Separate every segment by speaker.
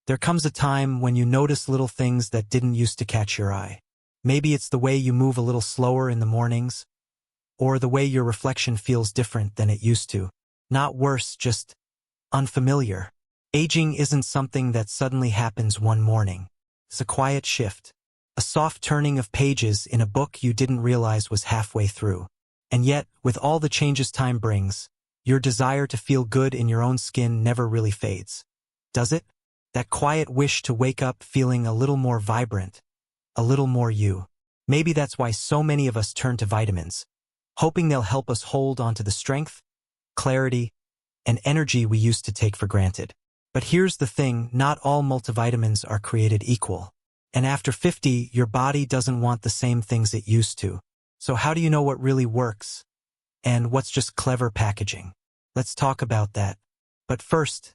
Speaker 1: There comes a time when you notice little things that didn't used to catch your eye. Maybe it's the way you move a little slower in the mornings, or the way your reflection feels different than it used to. Not worse, just unfamiliar. Aging isn't something that suddenly happens one morning. It's a quiet shift, a soft turning of pages in a book you didn't realize was halfway through. And yet, with all the changes time brings, your desire to feel good in your own skin never really fades. Does it? That quiet wish to wake up feeling a little more vibrant, a little more you. Maybe that's why so many of us turn to vitamins, hoping they'll help us hold onto the strength, clarity, and energy we used to take for granted. But here's the thing, not all multivitamins are created equal. And after 50, your body doesn't want the same things it used to. So how do you know what really works? And what's just clever packaging? Let's talk about that. But first,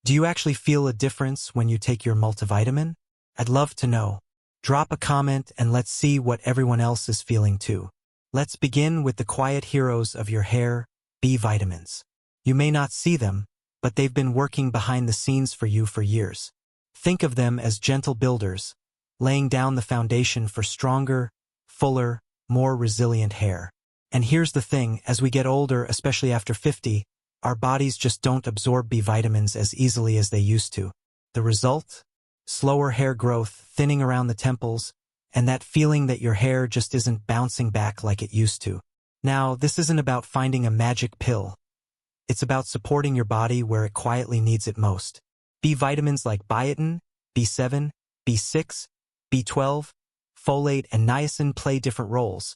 Speaker 1: do you actually feel a difference when you take your multivitamin? I'd love to know. Drop a comment and let's see what everyone else is feeling too. Let's begin with the quiet heroes of your hair, B vitamins. You may not see them, but they've been working behind the scenes for you for years. Think of them as gentle builders, laying down the foundation for stronger, fuller, more resilient hair. And here's the thing, as we get older, especially after 50, our bodies just don't absorb B vitamins as easily as they used to. The result? Slower hair growth, thinning around the temples, and that feeling that your hair just isn't bouncing back like it used to. Now, this isn't about finding a magic pill. It's about supporting your body where it quietly needs it most. B vitamins like biotin, B7, B6, B12, folate, and niacin play different roles,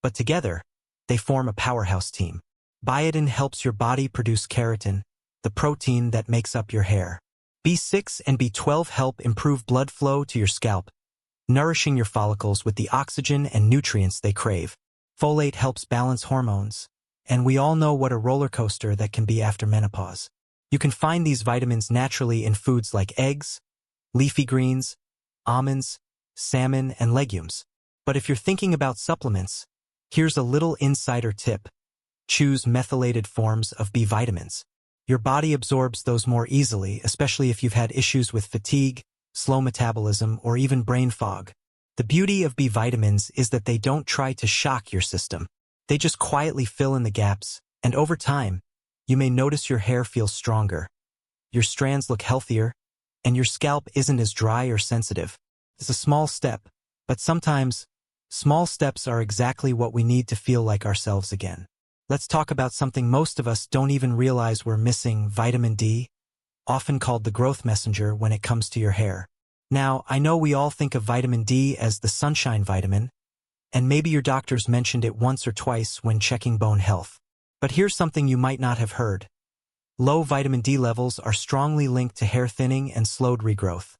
Speaker 1: but together, they form a powerhouse team. Biotin helps your body produce keratin, the protein that makes up your hair. B6 and B12 help improve blood flow to your scalp, nourishing your follicles with the oxygen and nutrients they crave. Folate helps balance hormones, and we all know what a roller coaster that can be after menopause. You can find these vitamins naturally in foods like eggs, leafy greens, almonds, salmon, and legumes. But if you're thinking about supplements, here's a little insider tip. Choose methylated forms of B vitamins. Your body absorbs those more easily, especially if you've had issues with fatigue, slow metabolism, or even brain fog. The beauty of B vitamins is that they don't try to shock your system. They just quietly fill in the gaps, and over time, you may notice your hair feels stronger, your strands look healthier, and your scalp isn't as dry or sensitive. It's a small step, but sometimes, small steps are exactly what we need to feel like ourselves again. Let's talk about something most of us don't even realize we're missing: vitamin D, often called the growth messenger when it comes to your hair. Now, I know we all think of vitamin D as the sunshine vitamin, and maybe your doctors mentioned it once or twice when checking bone health. But here's something you might not have heard. Low vitamin D levels are strongly linked to hair thinning and slowed regrowth,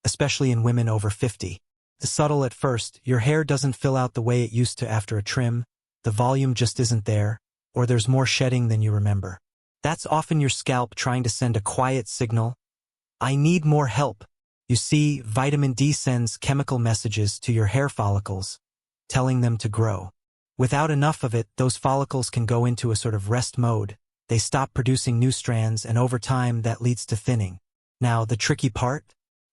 Speaker 1: especially in women over 50. It's subtle at first, your hair doesn't fill out the way it used to after a trim, the volume just isn't there, or there's more shedding than you remember. That's often your scalp trying to send a quiet signal: I need more help. You see, vitamin D sends chemical messages to your hair follicles, telling them to grow. Without enough of it, those follicles can go into a sort of rest mode. They stop producing new strands, and over time that leads to thinning. Now, the tricky part?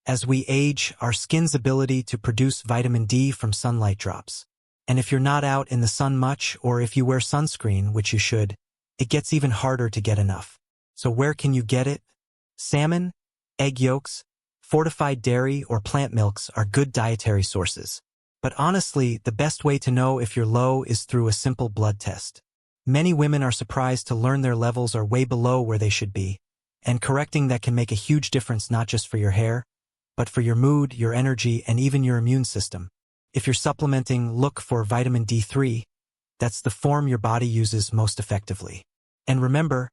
Speaker 1: As we age, our skin's ability to produce vitamin D from sunlight drops. And if you're not out in the sun much, or if you wear sunscreen, which you should, it gets even harder to get enough. So where can you get it? Salmon, egg yolks, fortified dairy, or plant milks are good dietary sources. But honestly, the best way to know if you're low is through a simple blood test. Many women are surprised to learn their levels are way below where they should be, and correcting that can make a huge difference not just for your hair, but for your mood, your energy, and even your immune system. If you're supplementing, look for vitamin D3. That's the form your body uses most effectively. And remember,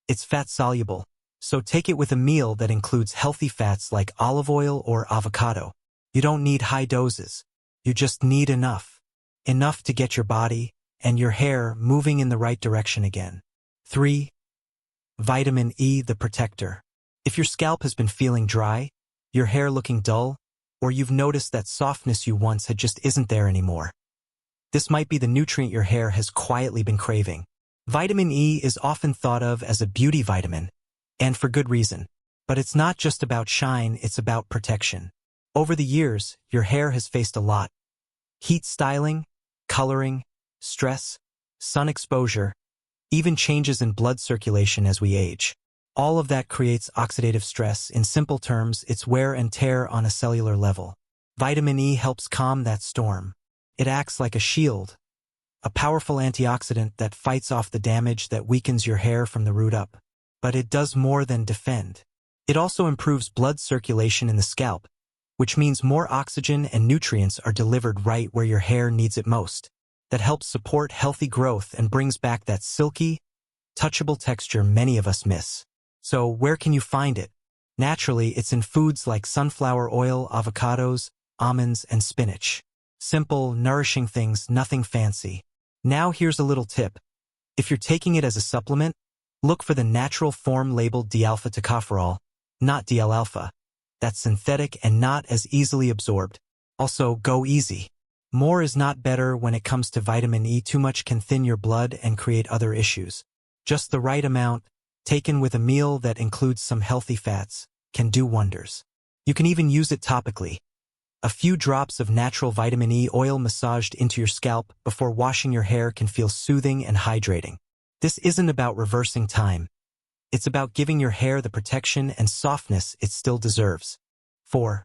Speaker 1: it's fat-soluble, so take it with a meal that includes healthy fats like olive oil or avocado. You don't need high doses. You just need enough. Enough to get your body and your hair moving in the right direction again. 3. Vitamin E, the protector. If your scalp has been feeling dry, your hair looking dull, or you've noticed that softness you once had just isn't there anymore, this might be the nutrient your hair has quietly been craving. Vitamin E is often thought of as a beauty vitamin, and for good reason. But it's not just about shine, it's about protection. Over the years, your hair has faced a lot. Heat styling, coloring, stress, sun exposure, even changes in blood circulation as we age. All of that creates oxidative stress. In simple terms, it's wear and tear on a cellular level. Vitamin E helps calm that storm. It acts like a shield, a powerful antioxidant that fights off the damage that weakens your hair from the root up. But it does more than defend. It also improves blood circulation in the scalp, which means more oxygen and nutrients are delivered right where your hair needs it most. That helps support healthy growth and brings back that silky, touchable texture many of us miss. So where can you find it? Naturally, it's in foods like sunflower oil, avocados, almonds, and spinach. Simple, nourishing things, nothing fancy. Now here's a little tip. If you're taking it as a supplement, look for the natural form labeled D-alpha tocopherol, not DL-alpha. That's synthetic and not as easily absorbed. Also, go easy. More is not better when it comes to vitamin E. Too much can thin your blood and create other issues. Just the right amount, taken with a meal that includes some healthy fats, can do wonders. You can even use it topically. A few drops of natural vitamin E oil massaged into your scalp before washing your hair can feel soothing and hydrating. This isn't about reversing time. It's about giving your hair the protection and softness it still deserves. 4.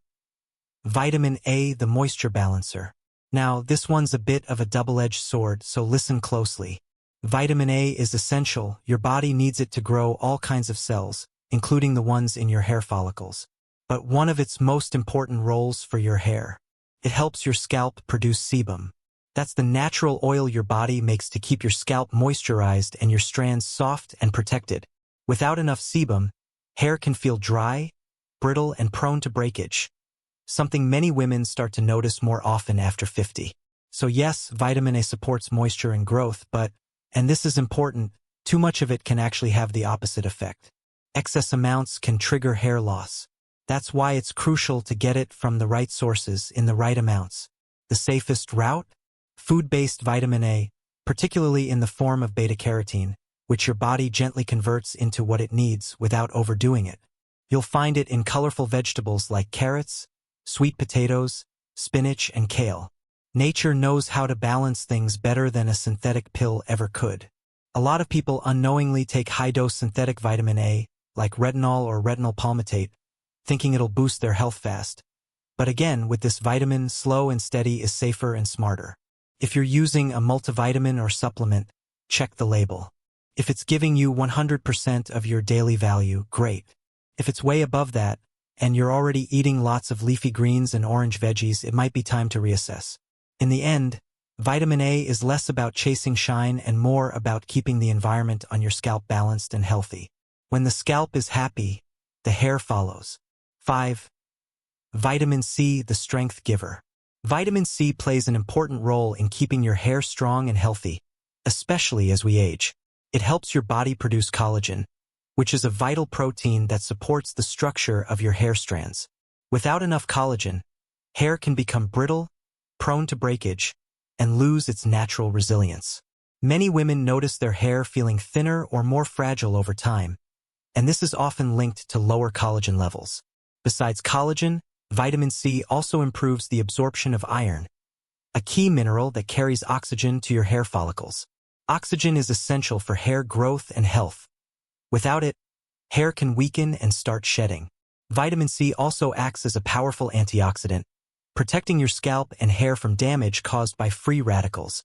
Speaker 1: Vitamin A, the moisture balancer. Now, this one's a bit of a double-edged sword, so listen closely. Vitamin A is essential. Your body needs it to grow all kinds of cells, including the ones in your hair follicles. But one of its most important roles for your hair. It helps your scalp produce sebum. That's the natural oil your body makes to keep your scalp moisturized and your strands soft and protected. Without enough sebum, hair can feel dry, brittle, and prone to breakage. Something many women start to notice more often after 50. So yes, vitamin A supports moisture and growth, but, and this is important, too much of it can actually have the opposite effect. Excess amounts can trigger hair loss. That's why it's crucial to get it from the right sources in the right amounts. The safest route? Food-based vitamin A, particularly in the form of beta-carotene, which your body gently converts into what it needs without overdoing it. You'll find it in colorful vegetables like carrots, sweet potatoes, spinach, and kale. Nature knows how to balance things better than a synthetic pill ever could. A lot of people unknowingly take high-dose synthetic vitamin A, like retinol or retinol palmitate, thinking it'll boost their health fast. But again, with this vitamin, slow and steady is safer and smarter. If you're using a multivitamin or supplement, check the label. If it's giving you 100% of your daily value, great. If it's way above that, and you're already eating lots of leafy greens and orange veggies, it might be time to reassess. In the end, vitamin A is less about chasing shine and more about keeping the environment on your scalp balanced and healthy. When the scalp is happy, the hair follows. 5. Vitamin C, the strength giver. Vitamin C plays an important role in keeping your hair strong and healthy, especially as we age. It helps your body produce collagen, which is a vital protein that supports the structure of your hair strands. Without enough collagen, hair can become brittle, prone to breakage, and lose its natural resilience. Many women notice their hair feeling thinner or more fragile over time, and this is often linked to lower collagen levels. Besides collagen, vitamin C also improves the absorption of iron, a key mineral that carries oxygen to your hair follicles. Oxygen is essential for hair growth and health. Without it, hair can weaken and start shedding. Vitamin C also acts as a powerful antioxidant, protecting your scalp and hair from damage caused by free radicals,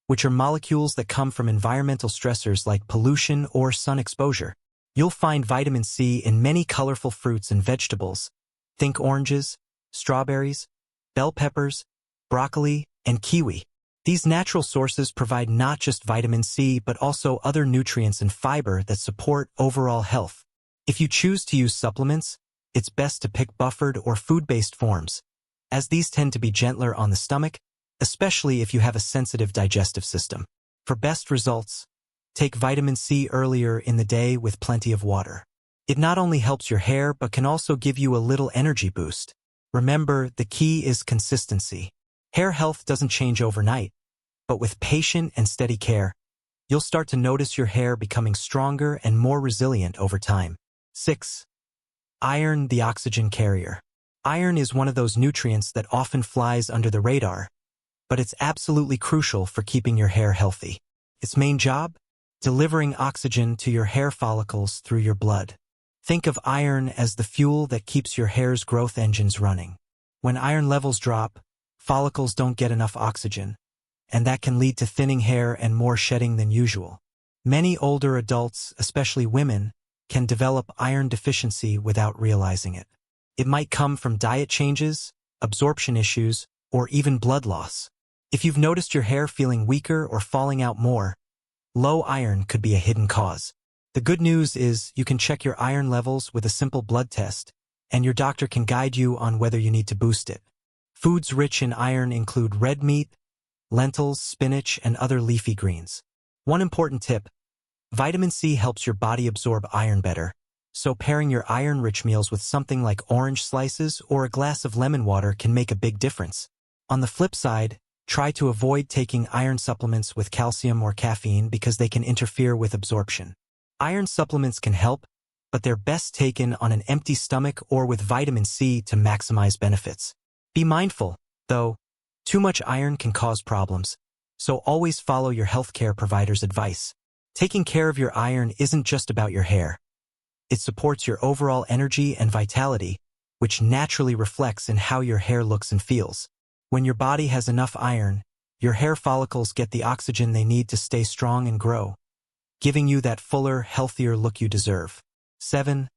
Speaker 1: which are molecules that come from environmental stressors like pollution or sun exposure. You'll find vitamin C in many colorful fruits and vegetables. Think oranges, strawberries, bell peppers, broccoli, and kiwi. These natural sources provide not just vitamin C but also other nutrients and fiber that support overall health. If you choose to use supplements, it's best to pick buffered or food-based forms, as these tend to be gentler on the stomach, especially if you have a sensitive digestive system. For best results, take vitamin C earlier in the day with plenty of water. It not only helps your hair but can also give you a little energy boost. Remember, the key is consistency. Hair health doesn't change overnight, but with patient and steady care, you'll start to notice your hair becoming stronger and more resilient over time. 6. Iron, the oxygen carrier. Iron is one of those nutrients that often flies under the radar, but it's absolutely crucial for keeping your hair healthy. Its main job? Delivering oxygen to your hair follicles through your blood. Think of iron as the fuel that keeps your hair's growth engines running. When iron levels drop, follicles don't get enough oxygen, and that can lead to thinning hair and more shedding than usual. Many older adults, especially women, can develop iron deficiency without realizing it. It might come from diet changes, absorption issues, or even blood loss. If you've noticed your hair feeling weaker or falling out more, low iron could be a hidden cause. The good news is you can check your iron levels with a simple blood test, and your doctor can guide you on whether you need to boost it. Foods rich in iron include red meat, lentils, spinach, and other leafy greens. One important tip: vitamin C helps your body absorb iron better, so pairing your iron-rich meals with something like orange slices or a glass of lemon water can make a big difference. On the flip side, try to avoid taking iron supplements with calcium or caffeine because they can interfere with absorption. Iron supplements can help, but they're best taken on an empty stomach or with vitamin C to maximize benefits. Be mindful, though, too much iron can cause problems, so always follow your healthcare provider's advice. Taking care of your iron isn't just about your hair. It supports your overall energy and vitality, which naturally reflects in how your hair looks and feels. When your body has enough iron, your hair follicles get the oxygen they need to stay strong and grow, giving you that fuller, healthier look you deserve. 7.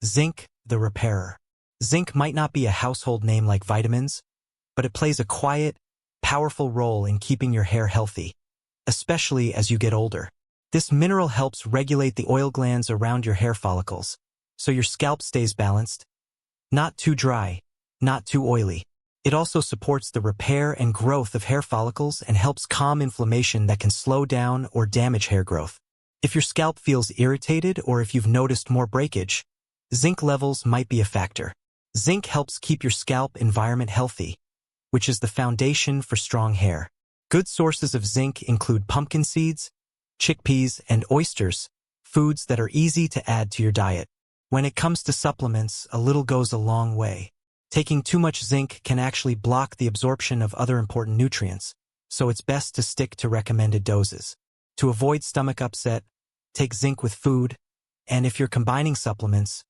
Speaker 1: Zinc, the repairer. Zinc might not be a household name like vitamins, but it plays a quiet, powerful role in keeping your hair healthy, especially as you get older. This mineral helps regulate the oil glands around your hair follicles, so your scalp stays balanced, not too dry, not too oily. It also supports the repair and growth of hair follicles and helps calm inflammation that can slow down or damage hair growth. If your scalp feels irritated or if you've noticed more breakage, zinc levels might be a factor. Zinc helps keep your scalp environment healthy, which is the foundation for strong hair. Good sources of zinc include pumpkin seeds, chickpeas, and oysters, foods that are easy to add to your diet. When it comes to supplements, a little goes a long way. Taking too much zinc can actually block the absorption of other important nutrients, so it's best to stick to recommended doses. To avoid stomach upset, take zinc with food, and if you're combining supplements,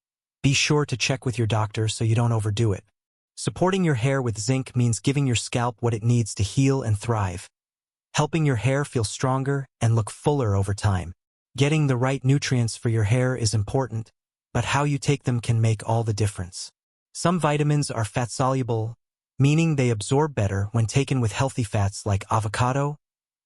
Speaker 1: be sure to check with your doctor so you don't overdo it. Supporting your hair with zinc means giving your scalp what it needs to heal and thrive, helping your hair feel stronger and look fuller over time. Getting the right nutrients for your hair is important, but how you take them can make all the difference. Some vitamins are fat-soluble, meaning they absorb better when taken with healthy fats like avocado,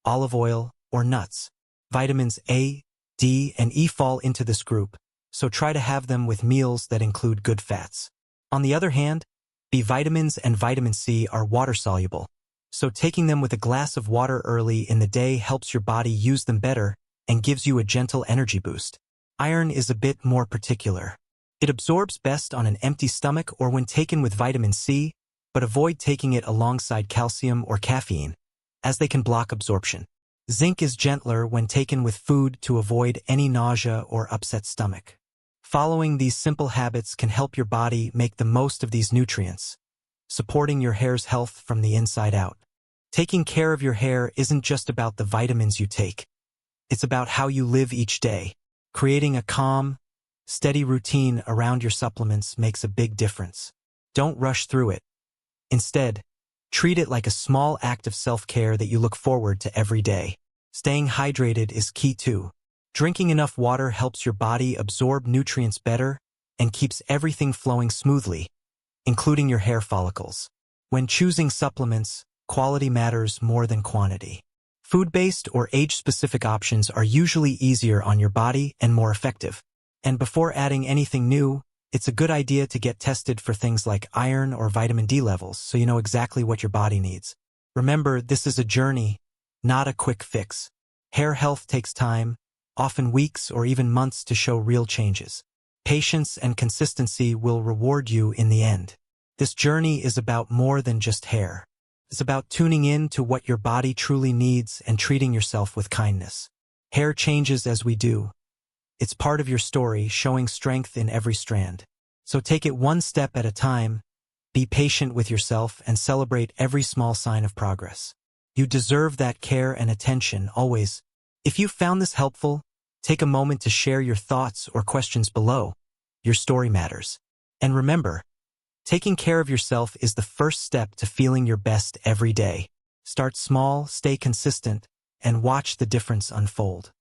Speaker 1: olive oil, or nuts. Vitamins A, D, and E fall into this group, so try to have them with meals that include good fats. On the other hand, B vitamins and vitamin C are water-soluble, so taking them with a glass of water early in the day helps your body use them better and gives you a gentle energy boost. Iron is a bit more particular. It absorbs best on an empty stomach or when taken with vitamin C, but avoid taking it alongside calcium or caffeine, as they can block absorption. Zinc is gentler when taken with food to avoid any nausea or upset stomach. Following these simple habits can help your body make the most of these nutrients, supporting your hair's health from the inside out. Taking care of your hair isn't just about the vitamins you take. It's about how you live each day. Creating a calm, steady routine around your supplements makes a big difference. Don't rush through it. Instead, treat it like a small act of self-care that you look forward to every day. Staying hydrated is key too. Drinking enough water helps your body absorb nutrients better and keeps everything flowing smoothly, including your hair follicles. When choosing supplements, quality matters more than quantity. Food-based or age-specific options are usually easier on your body and more effective. And before adding anything new, it's a good idea to get tested for things like iron or vitamin D levels so you know exactly what your body needs. Remember, this is a journey, not a quick fix. Hair health takes time, often weeks or even months to show real changes. Patience and consistency will reward you in the end. This journey is about more than just hair. It's about tuning in to what your body truly needs and treating yourself with kindness. Hair changes as we do. It's part of your story, showing strength in every strand. So take it one step at a time, be patient with yourself, and celebrate every small sign of progress. You deserve that care and attention always. If you found this helpful, take a moment to share your thoughts or questions below. Your story matters. And remember, taking care of yourself is the first step to feeling your best every day. Start small, stay consistent, and watch the difference unfold.